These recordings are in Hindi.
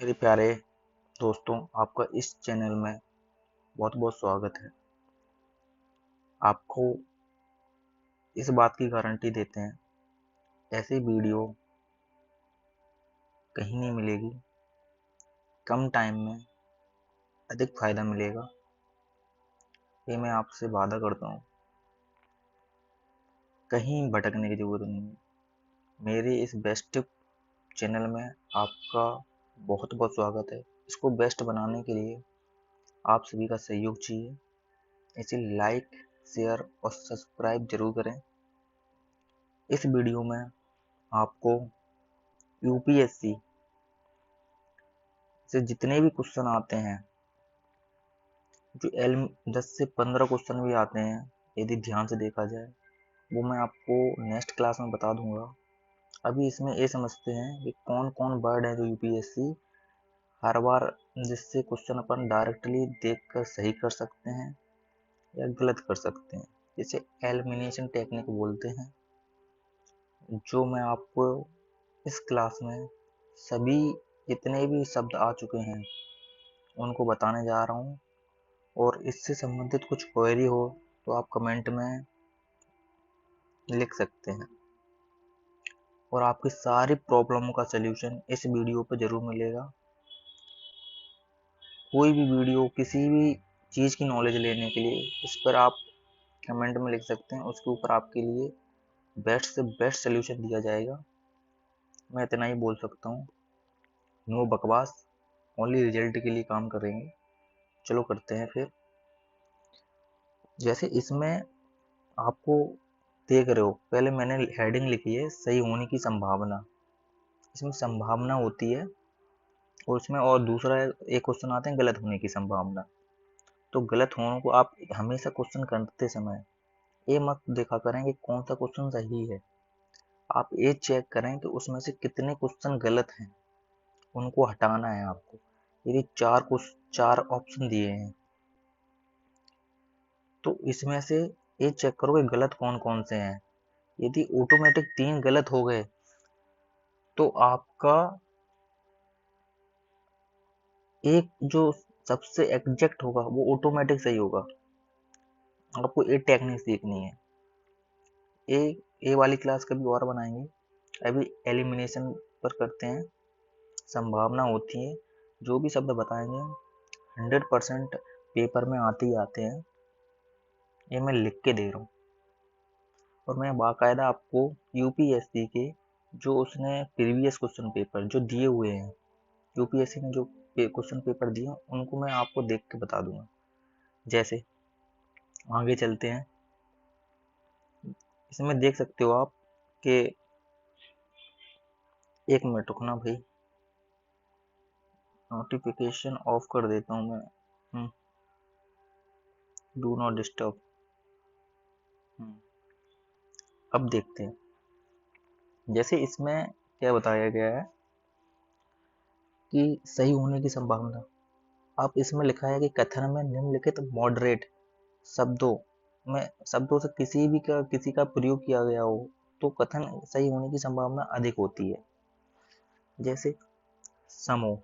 मेरे प्यारे दोस्तों, आपका इस चैनल में बहुत बहुत स्वागत है। आपको इस बात की गारंटी देते हैं, ऐसी वीडियो कहीं नहीं मिलेगी। कम टाइम में अधिक फायदा मिलेगा, ये मैं आपसे वादा करता हूँ। कहीं भटकने की जरूरत नहीं है। मेरे इस बेस्ट चैनल में आपका बहुत बहुत स्वागत है। इसको बेस्ट बनाने के लिए आप सभी का सहयोग चाहिए। इसे लाइक, शेयर और सब्सक्राइब जरूर करें। इस वीडियो में आपको यूपीएससी से जितने भी क्वेश्चन आते हैं, जो एल 10 से 15 क्वेश्चन भी आते हैं, यदि ध्यान से देखा जाए, वो मैं आपको नेक्स्ट क्लास में बता दूंगा। अभी इसमें ये समझते हैं कि कौन कौन वर्ड है जो यूपीएससी हर बार, जिससे क्वेश्चन अपन डायरेक्टली देख कर सही कर सकते हैं या गलत कर सकते हैं, जिसे एलिमिनेशन टेक्निक बोलते हैं, जो मैं आपको इस क्लास में सभी जितने भी शब्द आ चुके हैं उनको बताने जा रहा हूँ। और इससे संबंधित कुछ क्वेरी हो तो आप कमेंट में लिख सकते हैं, और आपकी सारी प्रॉब्लमों का सलूशन इस वीडियो पर जरूर मिलेगा। कोई भी वीडियो किसी भी चीज़ की नॉलेज लेने के लिए इस पर आप कमेंट में लिख सकते हैं, उसके ऊपर आपके लिए बेस्ट से बेस्ट सलूशन दिया जाएगा। मैं इतना ही बोल सकता हूँ। नो बकवास, ओनली रिजल्ट के लिए काम करेंगे। चलो करते हैं फिर। जैसे इसमें आपको देख रहे हो, पहले मैंने हेडिंग लिखी है सही होने की संभावना। इसमें संभावना होती है, और उसमें और दूसरा एक क्वेश्चन आते हैं गलत होने की संभावना। तो गलत होने को आप हमेशा क्वेश्चन करते समय ये मत देखा करें कि कौन सा क्वेश्चन सही है। आप ये चेक करें कि उसमें से कितने क्वेश्चन गलत हैं, उनको हटाना है आपको। यदि चार ऑप्शन दिए हैं, तो इसमें से ये चेक करो कि गलत कौन कौन से हैं। यदि ऑटोमेटिक 3 गलत हो गए तो आपका एक जो सबसे एग्जैक्ट होगा वो ऑटोमेटिक सही होगा। आपको ये टेक्निक सीखनी है। ए ए वाली क्लास कभी और बनाएंगे। अभी एलिमिनेशन पर करते हैं। संभावना होती है, जो भी शब्द बताएंगे 100% पेपर में आते ही आते हैं। ये मैं लिख के दे रहा हूँ, और मैं बाकायदा आपको यूपीएससी के जो उसने प्रीवियस क्वेश्चन पेपर जो दिए हुए हैं, यूपीएससी ने जो क्वेश्चन पेपर दिए उनको मैं आपको देख के बता दूंगा। जैसे आगे चलते हैं। इसमें देख सकते हो आप कि, एक मिनट रुकना भाई, नोटिफिकेशन ऑफ कर देता हूँ मैं। Do not disturb. अब देखते हैं। जैसे इसमें क्या बताया गया है कि सही होने की संभावना। अब इसमें लिखा है कि कथन में निम्नलिखित मॉडरेट शब्दों से किसी का प्रयोग किया गया हो तो कथन सही होने की संभावना अधिक होती है। जैसे समूह,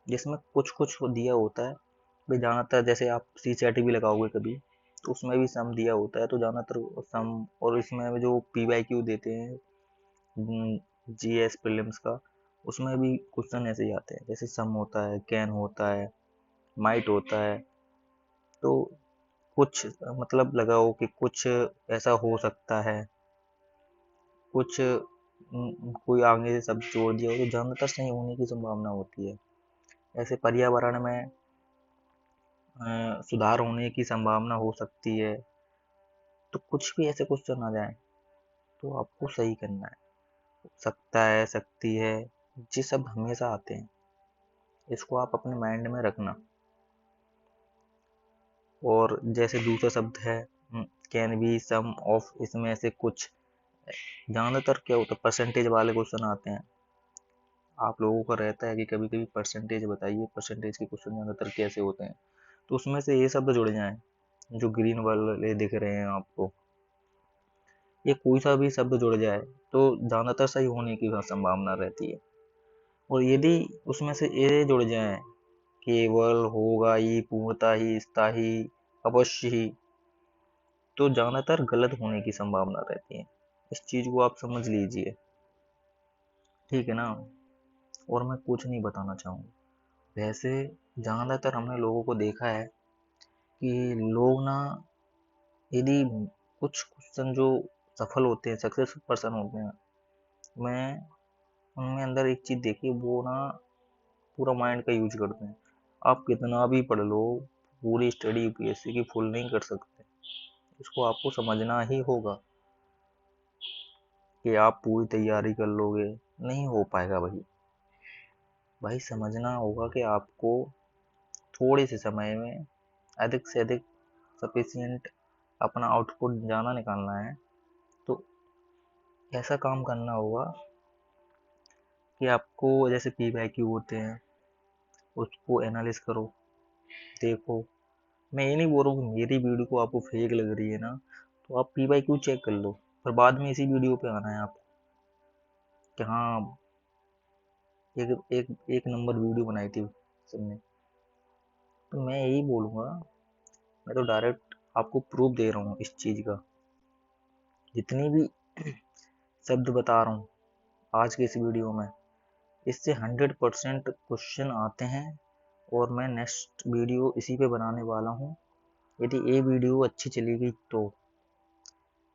जिसमें कुछ कुछ दिया होता है भाई। ज्यादातर जैसे आप CCRT भी लगाओगे कभी, तो उसमें भी सम दिया होता है, तो ज्यादातर सम। और इसमें जो PYQ देते हैं GS प्रीलिम्स का, उसमें भी क्वेश्चन ऐसे ही आते हैं। जैसे सम होता है, कैन होता है, माइट होता है। तो कुछ मतलब लगाओ कि कुछ ऐसा हो सकता है, कुछ कोई आगे से शब्द जोड़ दिया हो तो ज्यादातर सही होने की संभावना होती है। ऐसे पर्यावरण में सुधार होने की संभावना हो सकती है। तो कुछ भी ऐसे क्वेश्चन आ जाए तो आपको सही करना है। सकता है, सकती है, ये शब्द हमेशा आते हैं, इसको आप अपने माइंड में रखना। और जैसे दूसरा शब्द है कैन बी, सम ऑफ, इसमें ऐसे कुछ ज्यादातर क्या होता है परसेंटेज वाले क्वेश्चन आते हैं। आप लोगों का रहता है कि कभी कभी परसेंटेज बताइए, परसेंटेज के क्वेश्चन ज्यादातर कैसे होते हैं। तो उसमें से ये शब्द जुड़ जाएं जो ग्रीन वाले दिख रहे हैं आपको, ये कोई सा भी शब्द जुड़ जाए तो ज्यादातर सही होने की संभावना रहती है। और यदि उसमें से ए जुड़ जाए, केवल, होगा ही, पूर्णता ही, स्थायी, अवश्य ही, तो ज्यादातर गलत होने की संभावना रहती है। इस चीज को आप समझ लीजिए, ठीक है ना। और मैं कुछ नहीं बताना चाहूँगा। वैसे ज्यादातर हमने लोगों को देखा है कि लोग ना, यदि कुछ क्वेश्चन जो सफल होते हैं, सक्सेसफुल पर्सन होते हैं, मैं उनमें अंदर एक चीज देखी, वो ना पूरा माइंड का यूज करते हैं। आप कितना भी पढ़ लो, पूरी स्टडी यूपीएससी की फुल नहीं कर सकते। इसको आपको समझना ही होगा कि आप पूरी तैयारी कर लोगे, नहीं हो पाएगा भाई। भाई समझना होगा कि आपको थोड़े से समय में अधिक से अधिक सफिशिएंट अपना आउटपुट जाना निकालना है। तो ऐसा काम करना होगा कि आपको, जैसे पी वाई क्यू होते हैं, उसको एनालिस करो, देखो। मैं ये नहीं बोल रहा हूँ कि मेरी वीडियो को आपको फेक लग रही है ना, तो आप पी वाई क्यू चेक कर लो, पर बाद में इसी वीडियो पे आना है आपको कि हाँ, एक एक एक नंबर वीडियो बनाई थी सबने। तो मैं यही बोलूँगा, मैं तो डायरेक्ट आपको प्रूफ दे रहा हूँ इस चीज़ का। जितनी भी शब्द बता रहा हूँ आज के इस वीडियो में, इससे 100% क्वेश्चन आते हैं। और मैं नेक्स्ट वीडियो इसी पे बनाने वाला हूँ, यदि ये वीडियो अच्छी चलेगी तो।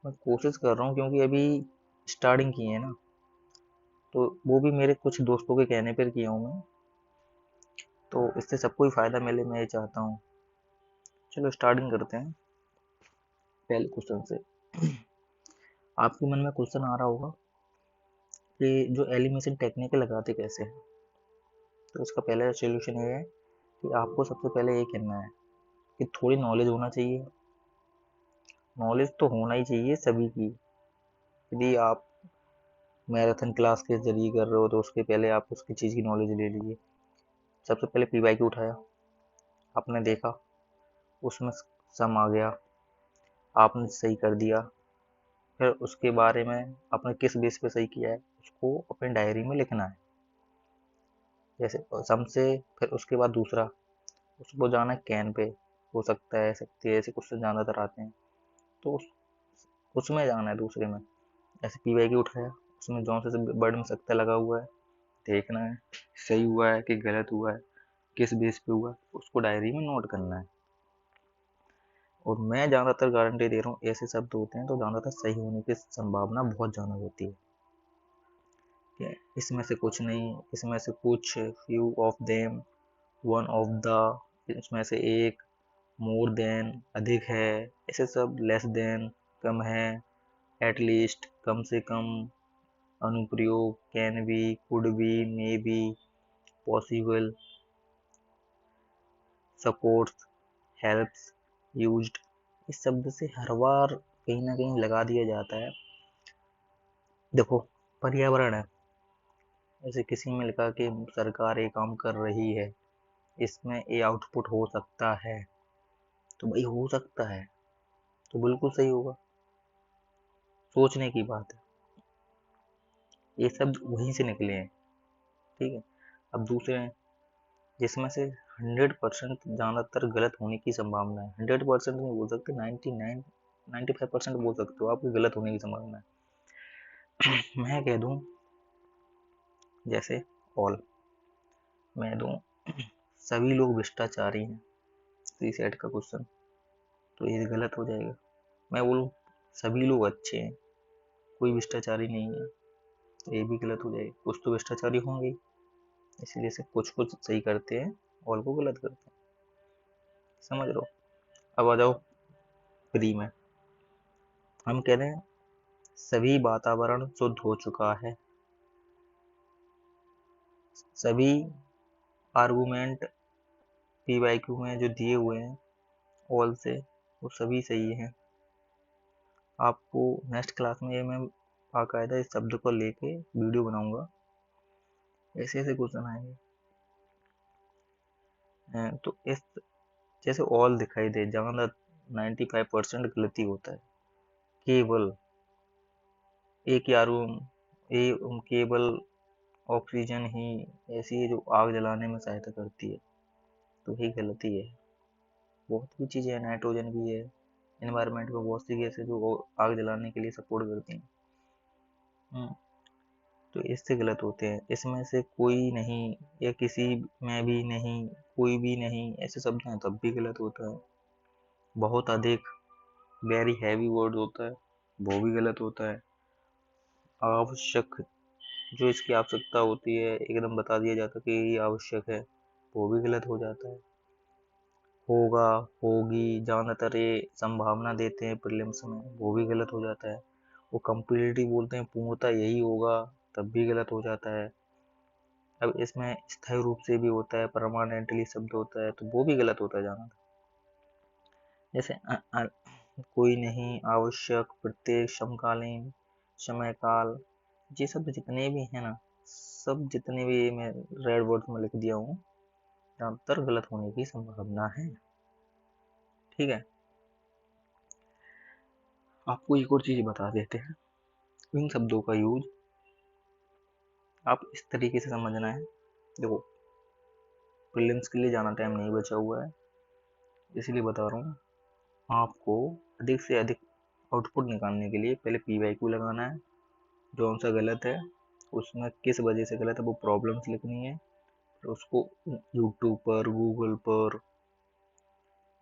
मैं कोशिश कर रहा हूँ, क्योंकि अभी स्टार्टिंग की है ना, तो वो भी मेरे कुछ दोस्तों के कहने पर किया हूँ मैं, तो इससे सबको ही फायदा मिले, मैं ये चाहता हूँ। चलो स्टार्टिंग करते हैं पहले क्वेश्चन से। आपके मन में क्वेश्चन आ रहा होगा कि जो एलिमिनेशन टेक्निक लगाते कैसे हैं। तो इसका पहला सोल्यूशन ये है कि आपको सबसे पहले ये करना है कि थोड़ी नॉलेज होना चाहिए। नॉलेज तो होना ही चाहिए सभी की। यदि आप मैराथन क्लास के जरिए कर रहे हो, तो उसके पहले आप उसकी चीज़ की नॉलेज ले लीजिए। सबसे पहले पी वाई क्यू उठाया, आपने देखा, उसमें सम आ गया, आपने सही कर दिया। फिर उसके बारे में आपने किस बेस पे सही किया है, उसको अपनी डायरी में लिखना है। जैसे सम से फिर उसके बाद दूसरा, उसको जाना है कैन पे, हो सकता है, सकती है, ऐसे क्वेश्चन ज़्यादातर आते हैं, तो उसमें जाना है दूसरे में। ऐसे पी वाई क्यू उठाया, उसमें जौन से वर्ड में सकता लगा हुआ है, देखना है सही हुआ है कि गलत हुआ है, किस बेस पे हुआ, उसको डायरी में नोट करना है। और मैं ज़्यादातर गारंटी दे रहा हूँ, ऐसे शब्द होते हैं तो ज़्यादातर सही होने की संभावना बहुत ज़्यादा होती है। इसमें से कुछ नहीं, इसमें से कुछ, few of them, one of the, इसमें से एक, मोर देन अधिक है, ऐसे सब, लेस देन कम है, एटलीस्ट कम से कम, अनुप्रयोग can be, could be, may be, possible, supports, helps, used. इस शब्द से हर बार कहीं ना कहीं लगा दिया जाता है। देखो, पर्यावरण है, जैसे किसी में लिखा कि सरकार ये काम कर रही है, इसमें ये आउटपुट हो सकता है, तो भाई हो सकता है तो बिल्कुल सही होगा, सोचने की बात है। ये शब्द वहीं से निकले हैं, ठीक है। अब दूसरे हैं, जिसमें से 100% ज़्यादातर गलत होने की संभावना है। 100% नहीं बोल सकते, 95% बोल सकते हो आपकी गलत होने की संभावना है। मैं कह दूं, जैसे ऑल, मैं दूं सभी लोग भ्रष्टाचारी हैं, सी सेट का क्वेश्चन, तो ये गलत हो जाएगा। मैं बोलूं सभी लोग अच्छे हैं, कोई भ्रष्टाचारी नहीं है, तो ये भी गलत हो जाएगा। कुछ तो भ्रष्टाचारी होंगे, इसलिए से कुछ कुछ सही करते हैं, ऑल को गलत करते हैं। समझ रहे हो। अब आ जाओ प्री में। हम कह रहे हैं सभी वातावरण शुद्ध हो चुका है, सभी आर्गुमेंट पी वाई क्यू में जो दिए हुए हैं ऑल से, वो सभी सही हैं। आपको नेक्स्ट क्लास में ये मैं बाकायदा इस शब्द को लेके वीडियो बनाऊंगा, ऐसे ऐसे क्वेश्चन आएंगे। तो इस, जैसे ऑल दिखाई दे, जहाँ 95% गलती होता है, केवल एक यारू, केवल ऑक्सीजन ही ऐसी है जो आग जलाने में सहायता करती है, तो ये गलत ही है। बहुत सी चीज़ें हैं, नाइट्रोजन भी है, एनवायरनमेंट में बहुत सी गैसें जो आग जलाने के लिए सपोर्ट करती हैं। तो इससे गलत होते हैं। इसमें से कोई नहीं या किसी में भी नहीं, कोई भी नहीं ऐसे शब्द हैं तब भी गलत होता है। बहुत अधिक, वेरी हैवी वर्ड होता है, वो भी गलत होता है। आवश्यक, जो इसकी आवश्यकता होती है एकदम बता दिया जाता है कि ये आवश्यक है, वो भी गलत हो जाता है। होगा, होगी, ज़्यादातर ये संभावना देते हैं प्रीलिम्स में, वो भी गलत हो जाता है। वो कंप्लीटली बोलते हैं पूर्णतः यही होगा, तब भी गलत हो जाता है। अब इसमें स्थायी रूप से भी होता है, परमानेंटली शब्द होता है, तो वो भी गलत होता है ज़्यादातर। जैसे कोई नहीं, आवश्यक, प्रत्येक, समकालीन, समयकाल, ये सब जितने भी हैं ना, सब जितने भी मैं रेड वर्ड में लिख दिया हूँ, ज़्यादातर गलत होने की संभावना है। ठीक है, आपको एक और चीज़ बता देते हैं। इन शब्दों का यूज आप इस तरीके से समझना है। देखो, प्रीलिम्स के लिए ज़्यादा टाइम नहीं बचा हुआ है, इसलिए बता रहा हूँ। आपको अधिक से अधिक आउटपुट निकालने के लिए पहले PYQ लगाना है, जो सा गलत है उसमें किस वजह से गलत है वो प्रॉब्लम्स लिखनी है, फिर उसको यूट्यूब पर, गूगल पर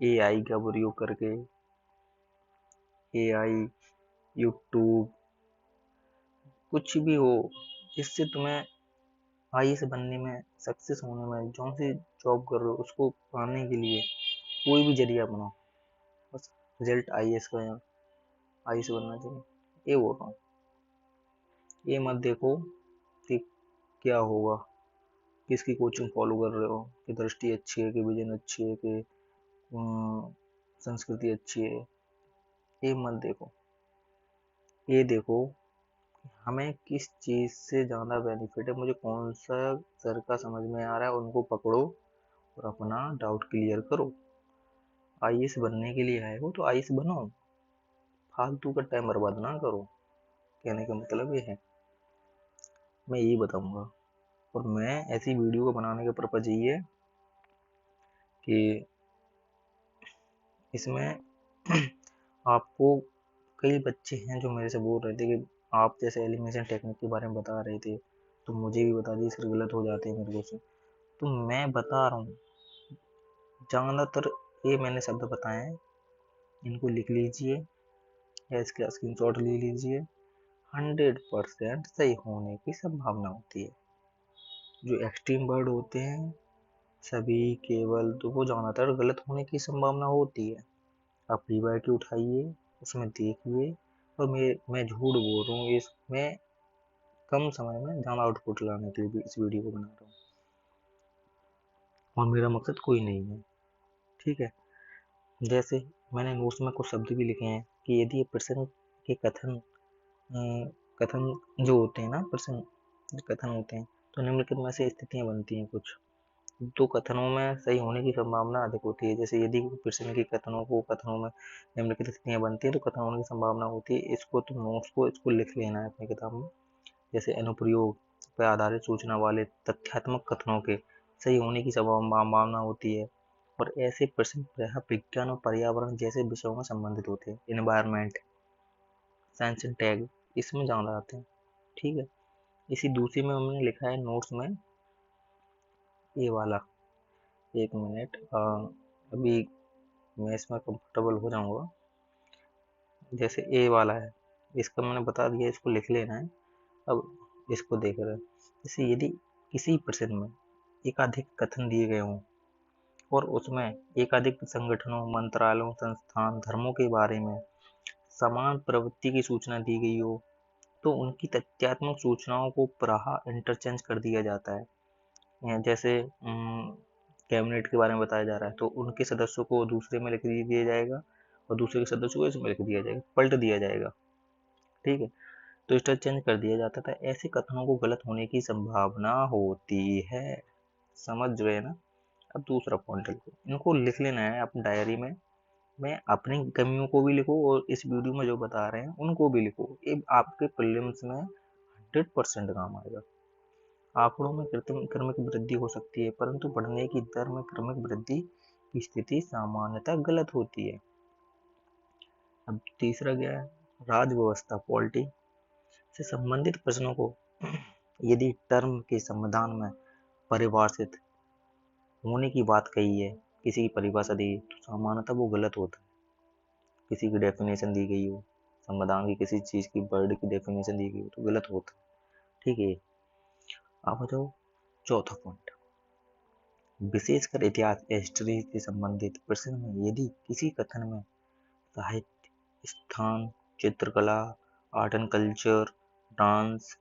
AI का प्रयोग करके, AI, यूट्यूब, कुछ भी हो जिससे तुम्हें IAS बनने में, सक्सेस होने में, जो सी जॉब कर रहे हो उसको पाने के लिए कोई भी जरिया बनाओ, बस रिजल्ट IAS का, IAS बनना चाहिए, ये बोल रहा हूँ। ये मत देखो कि क्या होगा, किसकी कोचिंग फॉलो कर रहे हो, कि दृष्टि अच्छी है, कि विजन अच्छी है, कि संस्कृति अच्छी है, ये मत देखो। ये देखो हमें किस चीज़ से ज़्यादा बेनिफिट है, मुझे कौन सा सर का समझ में आ रहा है, उनको पकड़ो और अपना डाउट क्लियर करो। IAS बनने के लिए आए हो तो IAS बनो, फालतू का टाइम बर्बाद ना करो। कहने का मतलब ये है, मैं यही बताऊंगा। और मैं ऐसी वीडियो को बनाने का पर्पज यही है कि इसमें आपको, कई बच्चे हैं जो मेरे से बोल रहे थे कि आप जैसे एलिमिनेशन टेक्निक के बारे में बता रहे थे, तो मुझे भी बता दीजिए, सर गलत हो जाते हैं मेरे को से। तो मैं बता रहा हूँ, ज़्यादातर ये मैंने शब्द बताए हैं, इनको लिख लीजिए या इसका स्क्रीनशॉट ले लीजिए। 100% सही होने की संभावना होती है। जो एक्सट्रीम वर्ड होते हैं सभी, केवल, तो वो ज़्यादातर गलत होने की संभावना होती है। आप PYQ उठाइए, उसमें देखिए, और मैं झूठ बोल रहा हूँ, इसमें कम समय में ज़्यादा आउटपुट लाने के लिए भी इस वीडियो को बना रहा हूँ, और मेरा मकसद कोई नहीं है। ठीक है, जैसे मैंने नोट्स में कुछ शब्द भी लिखे हैं कि यदि प्रश्न के कथन जो होते हैं ना, प्रश्न कथन होते हैं, तो निम्नलिखित में से स्थितियाँ बनती हैं कुछ, तो कथनों में सही होने की संभावना अधिक होती है। जैसे यदि प्रश्न के कथनों में निम्नलिखित स्थितियाँ बनती हैं तो कथन होने की संभावना होती है। इसको तुम नोट्स को इसको लिख लेना है अपनी किताब में। जैसे अनुप्रयोग पर आधारित सूचना वाले तथ्यात्मक कथनों के सही होने की संभावना होती है, और ऐसे प्रश्न प्रायः विज्ञान और पर्यावरण जैसे विषयों में संबंधित होते हैं। एनवायरमेंट, साइंस एंड टैग, इसमें ज़्यादा आते हैं। ठीक है, इसी दूसरी में हमने लिखा है नोट्स में, ये वाला, एक मिनट, अभी मैं इसमें कंफर्टेबल हो जाऊंगा। जैसे ए वाला है, इसका मैंने बता दिया, इसको लिख लेना है। अब इसको देख रहे हैं, जैसे यदि किसी प्रश्न में एकाधिक कथन दिए गए हों और उसमें एकाधिक संगठनों, मंत्रालयों, संस्थान, धर्मों के बारे में समान प्रवृत्ति की सूचना दी गई हो, तो उनकी तथ्यात्मक सूचनाओं को प्रायः इंटरचेंज कर दिया जाता है। जैसे कैबिनेट के बारे में बताया जा रहा है तो उनके सदस्यों को दूसरे में लिख दिया जाएगा और दूसरे के सदस्यों को इसमें लिख दिया जाएगा, पलट दिया जाएगा। ठीक है, तो इंटरचेंज कर दिया जाता था। ऐसे कथनों को गलत होने की संभावना होती है। समझ गए ना? अब दूसरा पॉइंट लिखो, इनको लिख लेना है अपनी डायरी में। मैं अपनी कमियों को भी लिखो और इस वीडियो में जो बता रहे हैं उनको भी लिखो, ये आपके प्रीलिम्स में 100% काम आएगा। आंकड़ों में क्रमिक वृद्धि हो सकती है, परंतु बढ़ने की दर में क्रमिक वृद्धि की स्थिति सामान्यतः गलत होती है। अब तीसरा क्या है, राज्य व्यवस्था पॉलिटी से संबंधित प्रश्नों को यदि टर्म के संविधान में परिभाषित होने की बात कही है, किसी की परिभाषा दी तो सामान्यतः वो गलत होता है। किसी की डेफिनेशन दी गई हो, संविधान की किसी चीज की वर्ड की डेफिनेशन दी गई हो तो गलत होता है। ठीक है, आप बताओ चौथा पॉइंट, विशेषकर इतिहास हिस्ट्री से संबंधित प्रश्न में यदि किसी कथन में साहित्य, स्थान, चित्रकला, आर्ट एंड कल्चर, डांस,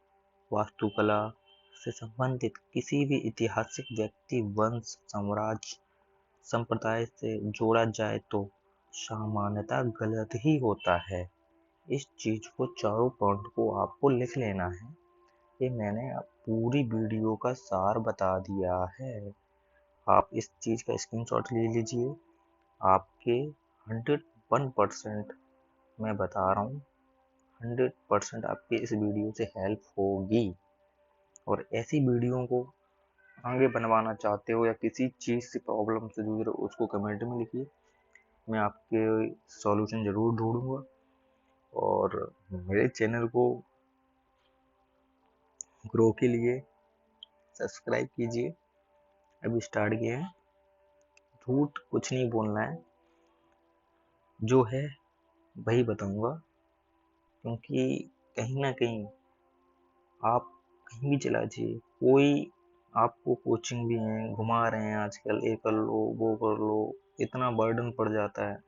वास्तुकला से संबंधित किसी भी ऐतिहासिक व्यक्ति, वंश, साम्राज्य, संप्रदाय से जोड़ा जाए तो सामान्यतः गलत ही होता है। इस चीज को, चारों पॉइंट को आपको लिख लेना है। ये मैंने पूरी वीडियो का सार बता दिया है। आप इस चीज का स्क्रीनशॉट ले लीजिए। आपके 101% मैं बता रहा हूँ, 100% आपकी इस वीडियो से हेल्प होगी। और ऐसी वीडियो को आगे बनवाना चाहते हो या किसी चीज़ से प्रॉब्लम से जूझ रहे हो उसको कमेंट में लिखिए, मैं आपके सॉल्यूशन ज़रूर ढूंढूंगा। और मेरे चैनल को ग्रो के लिए सब्सक्राइब कीजिए। अभी स्टार्ट किए हैं, झूठ कुछ नहीं बोलना है, जो है वही बताऊंगा। क्योंकि कहीं ना कहीं आप कहीं भी चला जाइए, कोई आपको कोचिंग भी है घुमा रहे हैं आजकल, ये कर लो वो कर लो, इतना बर्डन पड़ जाता है।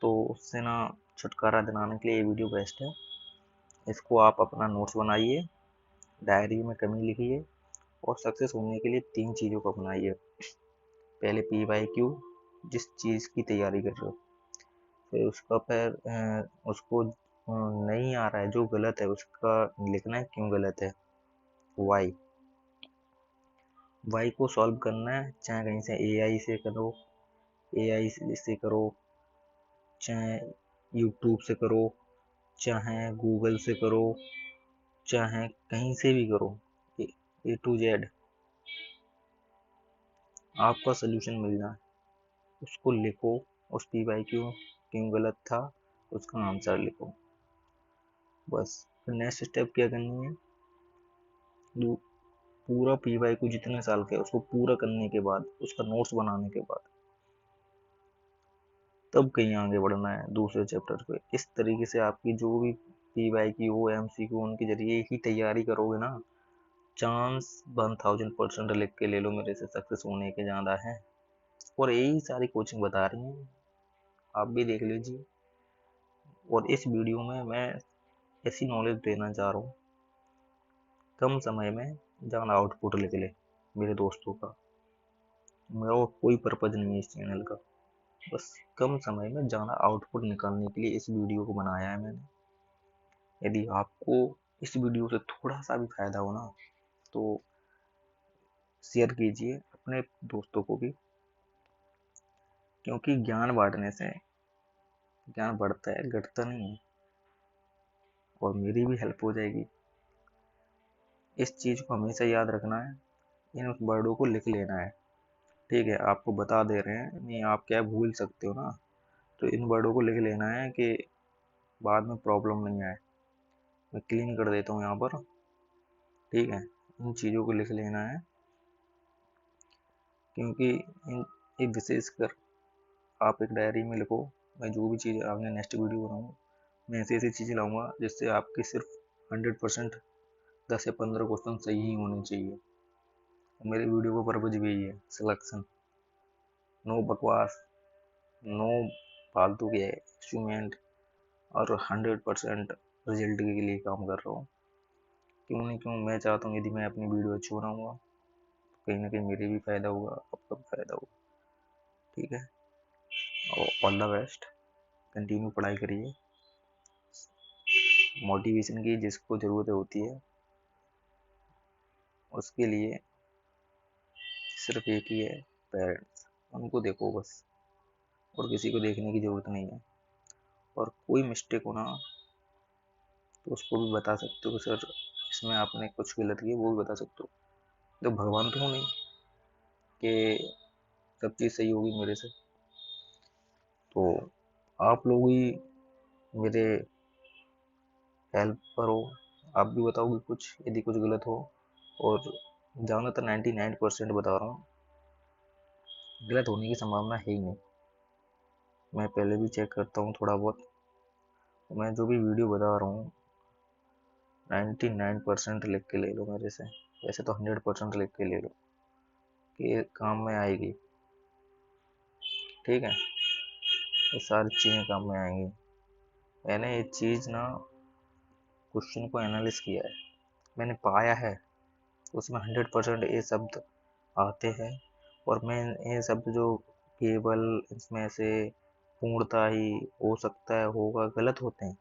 तो उससे ना छुटकारा दिलाने के लिए ये वीडियो बेस्ट है। इसको आप अपना नोट्स बनाइए, डायरी में कमी लिखिए और सक्सेस होने के लिए 3 चीज़ों को अपनाइए। पहले PYQ, जिस चीज़ की तैयारी कर रहे हो, फिर उसका उसको नहीं आ रहा है जो गलत है उसका लिखना है क्यों गलत है, वाई को सॉल्व करना है। चाहे कहीं से AI से करो, AI से करो, चाहे यूट्यूब से करो, चाहे गूगल से करो, चाहे कहीं से भी करो, A to Z आपका सोल्यूशन मिल जाए। उसको लिखो, उस PYQ क्यों गलत था उसका आंसर लिखो, बस। फिर नेक्स्ट स्टेप क्या करनी है, पूरा PYQ जितने साल का है उसको पूरा करने के बाद, उसका नोट्स बनाने के बाद तब कहीं आगे बढ़ना है दूसरे चैप्टर पे। इस तरीके से आपकी जो भी PYQ हो, MCQ, उनके जरिए ही तैयारी करोगे ना, चांस 1000% लिख के ले लो मेरे से सक्सेस होने के ज़्यादा है। और यही सारी कोचिंग बता रही हैं, आप भी देख लीजिए। और इस वीडियो में मैं ऐसी नॉलेज देना चाह रहा हूँ, कम समय में ज़्यादा आउटपुट लिख ले मेरे दोस्तों का। मेरा कोई पर्पज नहीं है इस चैनल का, बस कम समय में ज़्यादा आउटपुट निकालने के लिए इस वीडियो को बनाया है मैंने। यदि आपको इस वीडियो से थोड़ा सा भी फायदा हो ना तो शेयर कीजिए अपने दोस्तों को भी, क्योंकि ज्ञान बांटने से ज्ञान बढ़ता है, घटता नहीं है। और मेरी भी हेल्प हो जाएगी। इस चीज़ को हमेशा याद रखना है, इन वर्डों को लिख लेना है। ठीक है, आपको बता दे रहे हैं, नहीं आप क्या भूल सकते हो ना, तो इन वर्डों को लिख लेना है कि बाद में प्रॉब्लम नहीं आए। मैं क्लीन कर देता हूँ यहाँ पर। ठीक है, इन चीज़ों को लिख लेना है, क्योंकि इन एक विशेषकर आप एक डायरी में लिखो। मैं जो भी चीज़ आपने नेक्स्ट वीडियो बनाऊँ, मैं ऐसी ऐसी चीज़ें लाऊंगा जिससे आपके सिर्फ 100% 10 या 15 क्वेश्चन सही ही होने चाहिए। मेरे वीडियो का पर्पज भी यही है, सिलेक्शन। नो बकवास, नो फालतू के एक्सपेरिमेंट, और 100% रिजल्ट के लिए काम कर रहा हूँ। क्यों नहीं, क्यों मैं चाहता हूँ यदि मैं अपनी वीडियो अच्छी बनाऊँगा तो कहीं ना कहीं मेरे भी फायदा होगा, आपका भी फायदा होगा। ठीक है, और ऑल द बेस्ट, कंटिन्यू पढ़ाई करिए। मोटिवेशन की जिसको ज़रूरत होती है उसके लिए सिर्फ एक ही है, पेरेंट्स। उनको देखो बस, और किसी को देखने की ज़रूरत नहीं है। और कोई मिस्टेक हो ना तो उसको भी बता सकते हो, सर इसमें आपने कुछ गलत किया वो भी बता सकते हो। तो भगवान तो हूँ नहीं कि सब चीज़ सही होगी मेरे से। तो आप लोग ही मेरे हेल्पर हो, आप भी बताओगे कुछ यदि कुछ गलत हो। और ज़्यादातर 99% बता रहा हूँ, गलत होने की संभावना है ही नहीं। मैं पहले भी चेक करता हूँ थोड़ा बहुत। मैं जो भी वीडियो बता रहा हूँ 99% लिख के ले लो मेरे से, वैसे तो 100% लिख के ले लो कि ये काम में आएगी। ठीक है, ये सारी चीज़ें काम में आएंगी। मैंने ये चीज़ ना क्वेश्चन को एनालिस किया है, मैंने पाया है, उसमें 100% ये शब्द आते हैं। और मैं ये शब्द जो केवल इसमें से पूर्णता ही हो सकता है होगा गलत होते हैं,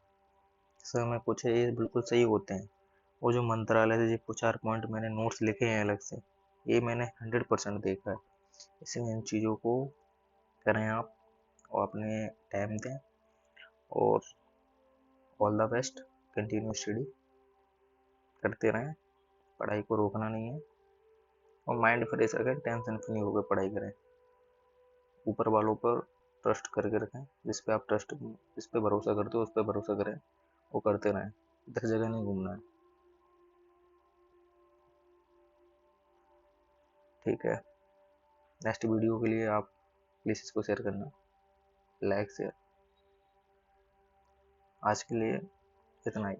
इसमें में कुछ ये बिल्कुल सही होते हैं। और जो मंत्रालय से जो 4 पॉइंट मैंने नोट्स लिखे हैं अलग से, ये मैंने 100% देखा है। इसलिए इन चीज़ों को करें आप और अपने टाइम दें। और all the best, continue study करते रहें, पढ़ाई को रोकना नहीं है। और माइंड फ्रेश रखें, टेंशन फ्री होकर पढ़ाई करें। ऊपर वालों पर ट्रस्ट करके रखें, जिस पे आप जिस पे भरोसा करते हो उस पर भरोसा करें, वो करते रहें, इधर जगह नहीं घूमना है। ठीक है, नेक्स्ट वीडियो के लिए आप प्लीज़ इसको शेयर करना, लाइक शेयर। आज के लिए इतना ही।